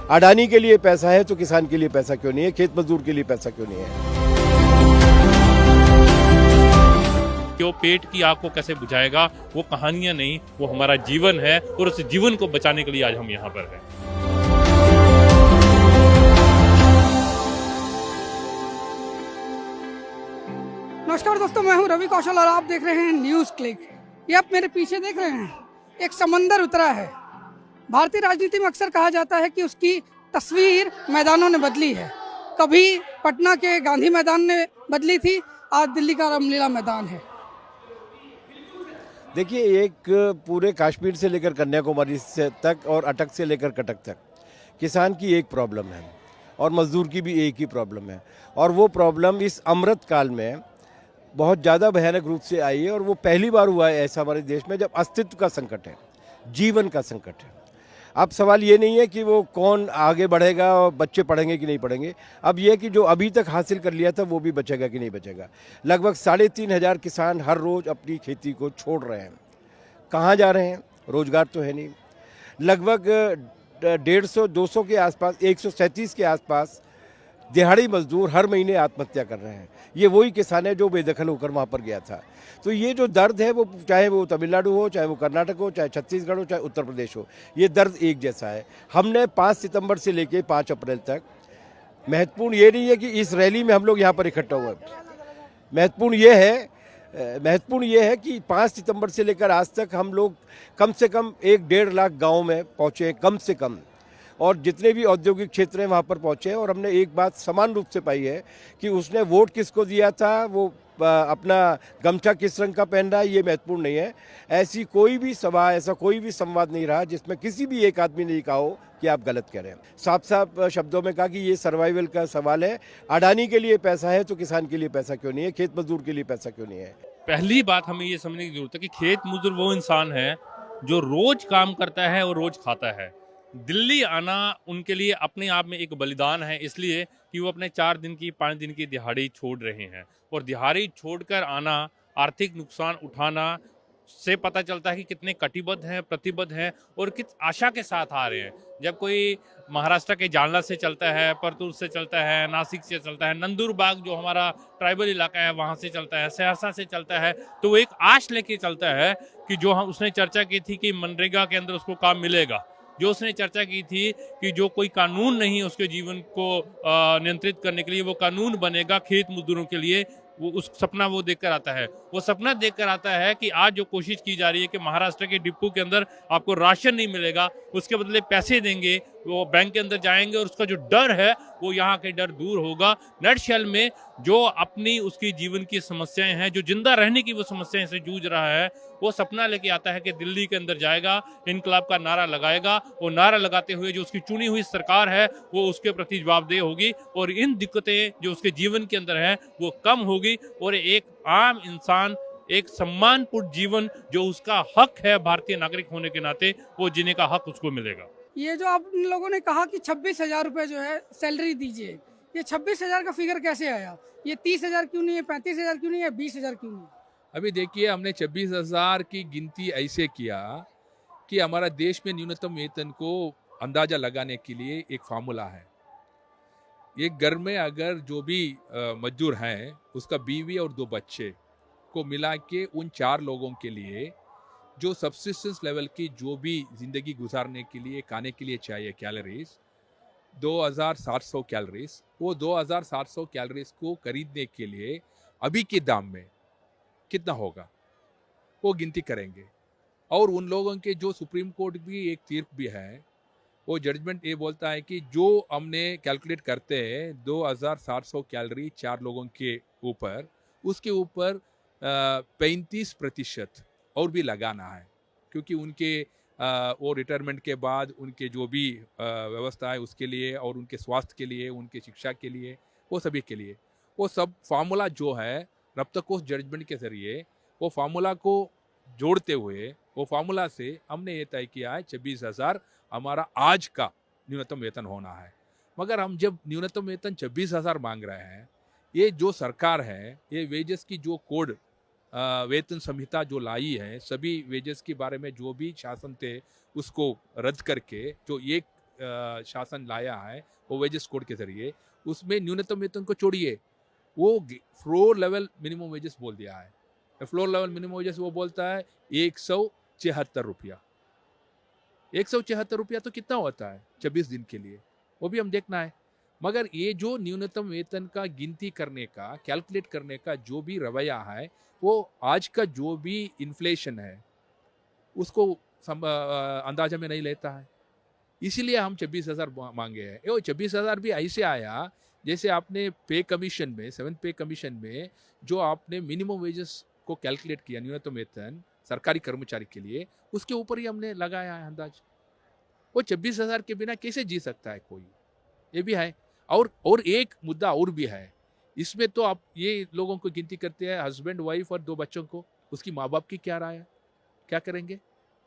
अडानी के लिए पैसा है तो किसान के लिए पैसा क्यों नहीं है, खेत मजदूर के लिए पैसा क्यों नहीं है। कि वो पेट की आग को कैसे बुझाएगा, वो कहानियां नहीं, वो हमारा जीवन है और उस जीवन को बचाने के लिए आज हम यहाँ पर हैं। नमस्कार दोस्तों, मैं हूं रवि कौशल और आप देख रहे हैं न्यूज़ क्लिक। ये आप मेरे पीछे देख रहे हैं, एक समंदर उतरा है। भारतीय राजनीति में अक्सर कहा जाता है कि उसकी तस्वीर मैदानों ने बदली है। कभी पटना के गांधी मैदान ने बदली थी, आज दिल्ली का रामलीला मैदान है। देखिए, एक पूरे कश्मीर से लेकर कन्याकुमारी से तक और अटक से लेकर कटक तक किसान की एक प्रॉब्लम है और मजदूर की भी एक ही प्रॉब्लम है। और वो प्रॉब्लम इस अमृत काल में बहुत ज़्यादा भयानक रूप से आई है और वो पहली बार हुआ है ऐसा हमारे देश में जब अस्तित्व का संकट है, जीवन का संकट है। अब सवाल ये नहीं है कि वो कौन आगे बढ़ेगा और बच्चे पढ़ेंगे कि नहीं पढ़ेंगे, अब ये कि जो अभी तक हासिल कर लिया था वो भी बचेगा कि नहीं बचेगा। लगभग 3,500 किसान हर रोज़ अपनी खेती को छोड़ रहे हैं। कहाँ जा रहे हैं? रोजगार तो है नहीं। लगभग 150-200 के आसपास, 137 के आसपास दिहाड़ी मजदूर हर महीने आत्महत्या कर रहे हैं। ये वही किसान है जो बेदखल होकर वहाँ पर गया था। तो ये जो दर्द है, वो चाहे वो तमिलनाडु हो, चाहे वो कर्नाटक हो, चाहे छत्तीसगढ़ हो, चाहे उत्तर प्रदेश हो, ये दर्द एक जैसा है। हमने 5 सितंबर से लेकर 5 अप्रैल तक, महत्वपूर्ण ये नहीं है कि इस रैली में हम लोग यहाँ पर इकट्ठा हुए, महत्वपूर्ण ये है कि 5 सितंबर से लेकर आज तक हम लोग कम से कम 1-1.5 लाख गाँव में पहुँचे कम से कम, और जितने भी औद्योगिक क्षेत्र हैं वहाँ पर पहुँचे हैं। और हमने एक बात समान रूप से पाई है कि उसने वोट किसको दिया था, वो अपना गमछा किस रंग का पहन रहा है, ये महत्वपूर्ण नहीं है। ऐसी कोई भी सभा, ऐसा कोई भी संवाद नहीं रहा जिसमें किसी भी एक आदमी ने कहा हो कि आप गलत कह रहे हैं। साफ साफ शब्दों में कहा कि ये सर्वाइवल का सवाल है। अडानी के लिए पैसा है तो किसान के लिए पैसा क्यों नहीं है, खेत मजदूर के लिए पैसा क्यों नहीं है। पहली बात हमें ये समझने की जरूरत है कि खेत मजदूर वो इंसान है जो रोज काम करता है और रोज खाता है। दिल्ली आना उनके लिए अपने आप में एक बलिदान है, इसलिए कि वो अपने 4 दिन की 5 दिन की दिहाड़ी छोड़ रहे हैं। और दिहाड़ी छोड़कर आना, आर्थिक नुकसान उठाना से पता चलता है कि कितने कटिबद्ध हैं, प्रतिबद्ध हैं और किस आशा के साथ आ रहे हैं। जब कोई महाराष्ट्र के जालना से चलता है, परतूर से चलता है, नासिक से चलता है, नंदुरबाग जो हमारा ट्राइबल इलाका है वहाँ से चलता है, सहरसा से चलता है, तो वो एक आश लेके चलता है कि जो हम उसने चर्चा की थी कि मनरेगा के अंदर उसको काम मिलेगा, जो उसने चर्चा की थी कि जो कोई कानून नहीं है उसके जीवन को नियंत्रित करने के लिए, वो कानून बनेगा खेत मजदूरों के लिए, वो उस सपना वो देखकर आता है। वो सपना देखकर आता है कि आज जो कोशिश की जा रही है कि महाराष्ट्र के डिपो के अंदर आपको राशन नहीं मिलेगा, उसके बदले पैसे देंगे, वो बैंक के अंदर जाएंगे और उसका जो डर है वो यहाँ के डर दूर होगा। नटशेल में जो अपनी उसकी जीवन की समस्याएं हैं, जो जिंदा रहने की वो समस्याएं से जूझ रहा है, वो सपना लेके आता है कि दिल्ली के अंदर जाएगा, इनकलाब का नारा लगाएगा। वो नारा लगाते हुए जो उसकी चुनी हुई सरकार है वो उसके प्रति जवाबदेह होगी और इन दिक्कतें जो उसके जीवन के अंदर है वो कम होगी और एक आम इंसान, एक सम्मानपूर्ण जीवन जो उसका हक है भारतीय नागरिक होने के नाते, वो जीने का हक उसको मिलेगा। ये जो आप लोगों ने कहा कि 26,000 रुपये जो है सैलरी दीजिए, ये 26,000 का फिगर कैसे आया? ये 30,000 क्यों नहीं है, 35,000 क्यों नहीं है, 20,000 क्यों नहीं? अभी देखिए, हमने 26,000 की गिनती ऐसे किया कि हमारा देश में न्यूनतम वेतन को अंदाजा लगाने के लिए एक फार्मूला है। एक घर में अगर जो भी मजदूर हैं, उसका बीवी और 2 बच्चे को मिला के उन 4 लोगों के लिए जो सब्सिस्टेंस लेवल की जो भी जिंदगी गुजारने के लिए, खाने के लिए चाहिए कैलोरीज, 2,700 कैलोरीज, वो 2,700 कैलोरीज को खरीदने के लिए अभी के दाम में कितना होगा वो गिनती करेंगे। और उन लोगों के जो सुप्रीम कोर्ट भी एक तीर्प भी है, वो जजमेंट ये बोलता है कि जो हमने कैलकुलेट करते हैं 2,700 कैलोरी 4 लोगों के ऊपर, उसके ऊपर 35% और भी लगाना है, क्योंकि उनके वो रिटायरमेंट के बाद उनके जो भी व्यवस्था है उसके लिए और उनके स्वास्थ्य के लिए, उनके शिक्षा के लिए, वो सभी के लिए वो सब फार्मूला जो है रफ्तार जजमेंट के जरिए वो फार्मूला को जोड़ते हुए वो फार्मूला से हमने ये तय किया है 26,000 हमारा आज का न्यूनतम वेतन होना है। मगर हम जब न्यूनतम वेतन 26,000 मांग रहे हैं, ये जो सरकार है, ये वेजेस की जो कोड वेतन संहिता जो लाई है, सभी वेजेस के बारे में जो भी शासन थे उसको रद्द करके जो एक शासन लाया है वो वेजेस कोड के जरिए, उसमें न्यूनतम वेतन को छोड़िए, वो फ्लोर लेवल मिनिमम वेजेस बोल दिया है। फ्लोर लेवल मिनिमम वेजेस वो बोलता है 176 रुपया। 176 रुपया तो कितना होता है 26 दिन के लिए, वो भी हम देखना है। मगर ये जो न्यूनतम वेतन का गिनती करने का, कैलकुलेट करने का जो भी रवैया है, वो आज का जो भी इन्फ्लेशन है उसको अंदाजा में नहीं लेता है। इसीलिए हम 26,000 मांगे हैं। वो 26,000 भी ऐसे आया जैसे आपने पे कमीशन में, 7th पे कमीशन में जो आपने मिनिमम वेजेस को कैलकुलेट किया, न्यूनतम वेतन सरकारी कर्मचारी के लिए, उसके ऊपर ही हमने लगाया है अंदाज। वो 26,000 के बिना कैसे जी सकता है कोई, ये भी है। और एक मुद्दा और भी है इसमें, तो आप ये लोगों को गिनती करते हैं हस्बैंड वाइफ और 2 बच्चों को, उसकी माँ बाप की क्या राय है, क्या करेंगे,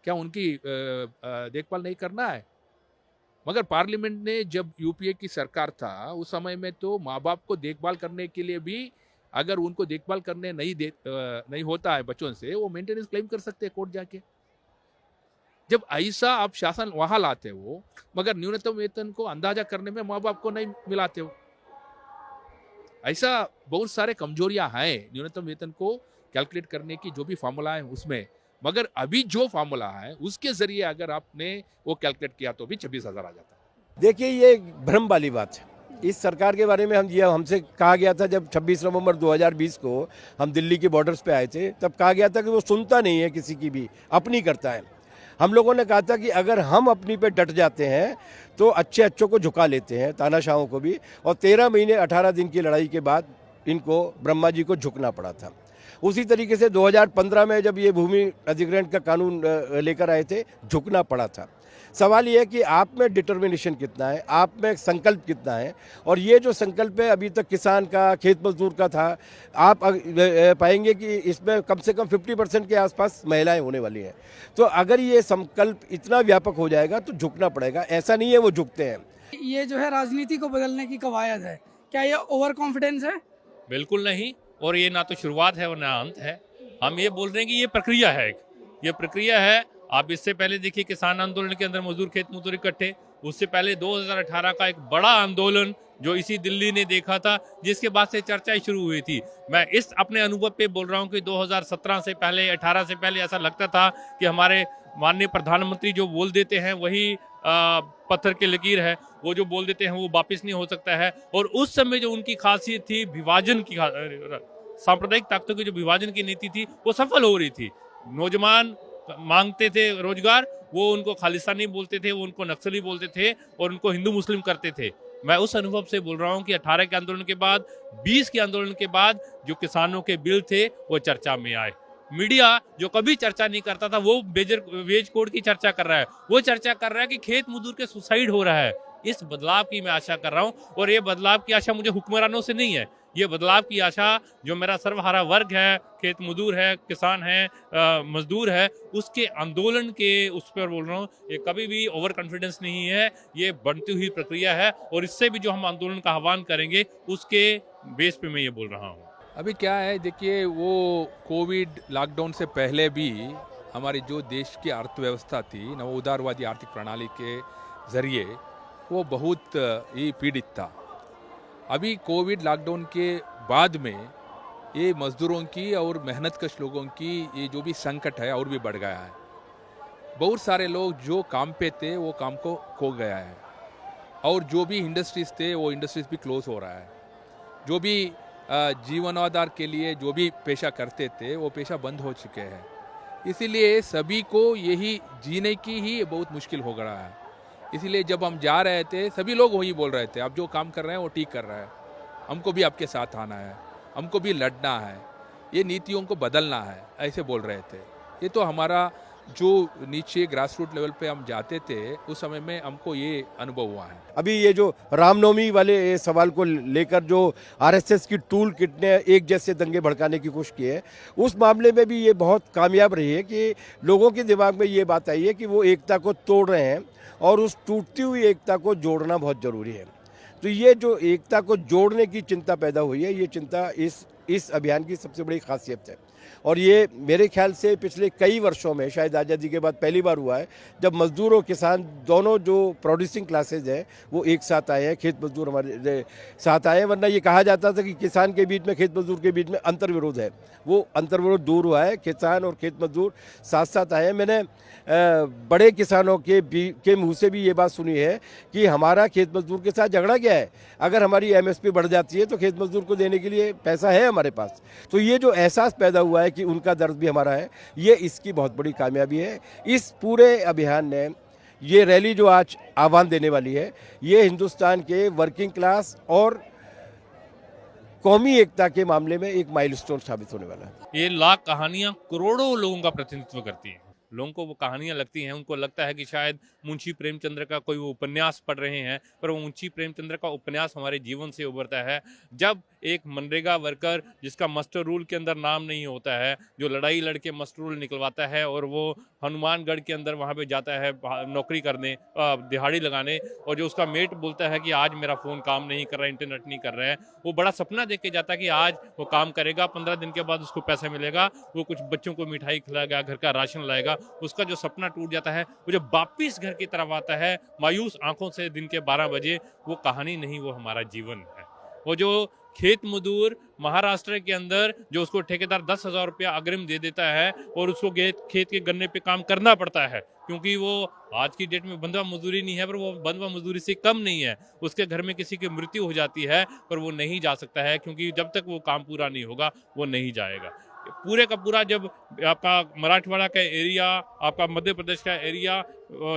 क्या उनकी देखभाल नहीं करना है? मगर पार्लियामेंट ने जब यूपीए की सरकार था उस समय में तो माँ बाप को देखभाल करने के लिए भी, अगर उनको देखभाल करने नहीं होता है बच्चों से, वो मेंटेनेंस क्लेम कर सकते हैं कोर्ट जाके। जब ऐसा आप शासन वहां लाते हो, मगर न्यूनतम वेतन को अंदाजा करने में माँ बाप को नहीं मिलाते हो, ऐसा बहुत सारे कमजोरियां हैं न्यूनतम वेतन को कैलकुलेट करने की जो भी फार्मूला है उसमें। मगर अभी जो फार्मूला है उसके जरिए अगर आपने वो कैलकुलेट किया तो भी 26,000 आ जाता है। देखिए, ये एक भ्रम वाली बात है। इस सरकार के बारे में हमसे कहा गया था, जब 26 नवंबर 2020 को हम दिल्ली के बॉर्डर्स पे आए थे, तब कहा गया था कि वो सुनता नहीं है किसी की भी, अपनी करता है। हम लोगों ने कहा था कि अगर हम अपनी पे डट जाते हैं तो अच्छों को झुका लेते हैं, तानाशाहों को भी। और 13 महीने 18 दिन की लड़ाई के बाद इनको, ब्रह्मा जी को झुकना पड़ा था। उसी तरीके से 2015 में जब ये भूमि अधिग्रहण का कानून लेकर आए थे, झुकना पड़ा था। सवाल ये है कि आप में डिटर्मिनेशन कितना है, आप में संकल्प कितना है। और ये जो संकल्प है अभी तक किसान का, खेत मजदूर का था, आप पाएंगे कि इसमें कम से कम 50% के आसपास महिलाएं होने वाली हैं। तो अगर ये संकल्प इतना व्यापक हो जाएगा तो झुकना पड़ेगा। ऐसा नहीं है वो झुकते हैं। ये जो है राजनीति को बदलने की कवायद है, क्या ये ओवर कॉन्फिडेंस है? बिल्कुल नहीं, और ये ना तो शुरुआत है और ना अंत है। हम ये बोल रहे हैं कि ये प्रक्रिया है, ये प्रक्रिया है। आप इससे पहले देखिए किसान आंदोलन के अंदर मजदूर खेत मजदूर इकट्ठे, उससे पहले 2018 का एक बड़ा आंदोलन जो इसी दिल्ली ने देखा था, जिसके बाद से चर्चाएं शुरू हुई थी। मैं इस अपने अनुभव पे बोल रहा हूँ कि 2017 से पहले, 18 से पहले ऐसा लगता था कि हमारे माननीय प्रधानमंत्री जो बोल देते हैं वही पत्थर की लकीर है, वो जो बोल देते हैं वो वापस नहीं हो सकता है। और उस समय जो उनकी खासियत थी, विभाजन की, सांप्रदायिक ताकतों की जो विभाजन की नीति थी, वो सफल हो रही थी। नौजवान मांगते थे रोजगार, वो उनको खालिस्तानी बोलते थे, वो उनको नक्सली बोलते थे और उनको हिंदू मुस्लिम करते थे। मैं उस अनुभव से बोल रहा हूँ कि 18 के आंदोलन के बाद, 20 के आंदोलन के बाद जो किसानों के बिल थे वो चर्चा में आए। मीडिया जो कभी चर्चा नहीं करता था, वो वेज कोड की चर्चा कर रहा है। वो चर्चा कर रहा है कि खेत मजदूर के सुसाइड हो रहा है। इस बदलाव की मैं आशा कर रहा हूँ, और ये बदलाव की आशा मुझे हुक्मरानों से नहीं है। ये बदलाव की आशा जो मेरा सर्वहारा वर्ग है, खेत मजदूर है, किसान है, मजदूर है, उसके आंदोलन के उस पर बोल रहा हूँ। ये कभी भी ओवर कॉन्फिडेंस नहीं है, ये बढ़ती हुई प्रक्रिया है। और इससे भी जो हम आंदोलन का आह्वान करेंगे उसके बेस पे मैं ये बोल रहा हूँ। अभी क्या है, देखिए, वो कोविड लॉकडाउन से पहले भी हमारी जो देश की अर्थव्यवस्था थी ना, वो उदारवादी आर्थिक प्रणाली के जरिए वो बहुत ही पीड़ित था। अभी कोविड लॉकडाउन के बाद में ये मजदूरों की और मेहनतकश लोगों की ये जो भी संकट है और भी बढ़ गया है। बहुत सारे लोग जो काम पे थे वो काम को खो गया है, और जो भी इंडस्ट्रीज थे वो इंडस्ट्रीज भी क्लोज हो रहा है। जो भी जीवनोद्धार के लिए जो भी पेशा करते थे वो पेशा बंद हो चुके हैं। इसीलिए सभी को यही जीने की ही बहुत मुश्किल हो रहा है। इसीलिए जब हम जा रहे थे सभी लोग वही बोल रहे थे, आप जो काम कर रहे हैं वो ठीक कर रहे हैं, हमको भी आपके साथ आना है, हमको भी लड़ना है, ये नीतियों को बदलना है, ऐसे बोल रहे थे। ये तो हमारा जो नीचे ग्रास रूट लेवल पे हम जाते थे उस समय में हमको ये अनुभव हुआ है। अभी ये जो रामनवमी वाले सवाल को लेकर जो आरएसएस की टूल किट ने एक जैसे दंगे भड़काने की कोशिश की है, उस मामले में भी ये बहुत कामयाब रही है कि लोगों के दिमाग में ये बात आई है कि वो एकता को तोड़ रहे हैं और उस टूटती हुई एकता को जोड़ना बहुत ज़रूरी है। तो ये जो एकता को जोड़ने की चिंता पैदा हुई है, ये चिंता इस अभियान की सबसे बड़ी खासियत है। और ये मेरे ख्याल से पिछले कई वर्षों में, शायद आज़ादी के बाद पहली बार हुआ है जब मजदूर और किसान दोनों जो प्रोड्यूसिंग क्लासेज हैं वो एक साथ आए हैं, खेत मजदूर हमारे साथ आए हैं। वरना ये कहा जाता था कि किसान के बीच में, खेत मजदूर के बीच में अंतर्विरोध है, वो अंतर्विरोध दूर हुआ है, किसान और खेत मजदूर साथ साथ आए हैं। मैंने बड़े किसानों के मुंह से भी ये बात सुनी है कि हमारा खेत मजदूर के साथ झगड़ा क्या है, अगर हमारी एमएसपी बढ़ जाती है तो खेत मजदूर को देने के लिए पैसा है हमारे पास। तो ये जो एहसास पैदा हुआ है कि उनका दर्द भी हमारा है, ये इसकी बहुत बड़ी कामयाबी है। इस पूरे अभियान ने, ये रैली जो आज आह्वान देने वाली है, ये हिंदुस्तान के वर्किंग क्लास और कौमी एकता के मामले में एक माइलस्टोन साबित होने वाला है। ये लाख कहानियां करोड़ों लोगों का प्रतिनिधित्व करती हैं। लोगों को वो कहानियां लगती हैं, उनको लगता है कि शायद मुंशी प्रेमचंद्र का कोई वो उपन्यास पढ़ रहे हैं, पर वो मुंशी प्रेमचंद्र का उपन्यास हमारे जीवन से उभरता है। जब एक मनरेगा वर्कर जिसका मस्टर रूल के अंदर नाम नहीं होता है, जो लड़ाई लड़के मस्टर रूल निकलवाता है और वो हनुमानगढ़ के अंदर वहाँ पे जाता है नौकरी करने, दिहाड़ी लगाने, और जो उसका मेट बोलता है कि आज मेरा फ़ोन काम नहीं कर रहा, इंटरनेट नहीं कर रहा है, वो बड़ा सपना देख के जाता है कि आज वो काम करेगा, 15 दिन के बाद उसको पैसा मिलेगा, वो कुछ बच्चों को मिठाई खिलाएगा, घर का राशन लाएगा। उसका जो सपना टूट जाता है, वो जब वापिस घर की तरफ आता है मायूस आंखों से दिन के 12 बजे, वो कहानी नहीं, वो हमारा जीवन है। वो जो खेत मजदूर महाराष्ट्र के अंदर जो उसको ठेकेदार 10,000 रुपया अग्रिम दे देता है और उसको खेत के गन्ने पे काम करना पड़ता है, क्योंकि वो आज की डेट में बंधुआ मजदूरी नहीं है, पर वो बंधुआ मजदूरी से कम नहीं है। उसके घर में किसी की मृत्यु हो जाती है पर वो नहीं जा सकता है, क्योंकि जब तक वो काम पूरा नहीं होगा वो नहीं जाएगा। पूरे का पूरा जब आपका मराठवाड़ा का एरिया, आपका मध्य प्रदेश का एरिया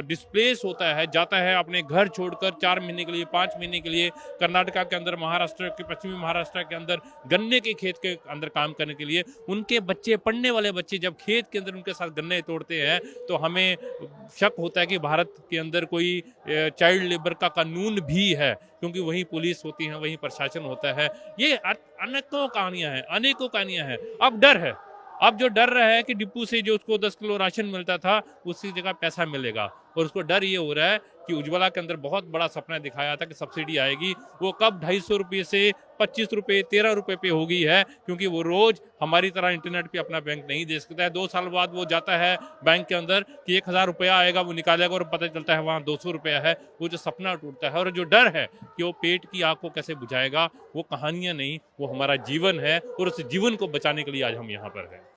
डिस्प्लेस होता है, जाता है अपने घर छोड़कर 4 महीने के लिए, 5 महीने के लिए कर्नाटका के अंदर, महाराष्ट्र के पश्चिमी महाराष्ट्र के अंदर गन्ने के खेत के अंदर काम करने के लिए, उनके बच्चे, पढ़ने वाले बच्चे जब खेत के अंदर उनके साथ गन्ने तोड़ते हैं तो हमें शक होता है कि भारत के अंदर कोई चाइल्ड लेबर का कानून भी है, क्योंकि वहीं पुलिस होती है, वहीं प्रशासन होता है। ये अनेकों कहानियां हैं, अनेकों कहानियां हैं। अब डर है, अब जो डर रहा है कि डिपू से जो उसको 10 किलो राशन मिलता था उसकी जगह पैसा मिलेगा, और उसको डर ये हो रहा है कि उज्ज्वला के अंदर बहुत बड़ा सपना दिखाया था कि सब्सिडी आएगी, वो कब 250 रुपये से 25 रुपये, 13 रुपये पे हो गई है, क्योंकि वो रोज हमारी तरह इंटरनेट पे अपना बैंक नहीं दे सकता है। 2 साल बाद वो जाता है बैंक के अंदर कि 1000 रुपया आएगा, वो निकालेगा और पता चलता है वहाँ 200 रुपया है। वो जो सपना टूटता है और जो डर है कि वो पेट की आग को कैसे बुझाएगा, वो कहानियां नहीं, वो हमारा जीवन है, और उस जीवन को बचाने के लिए आज हम यहाँ पर हैं।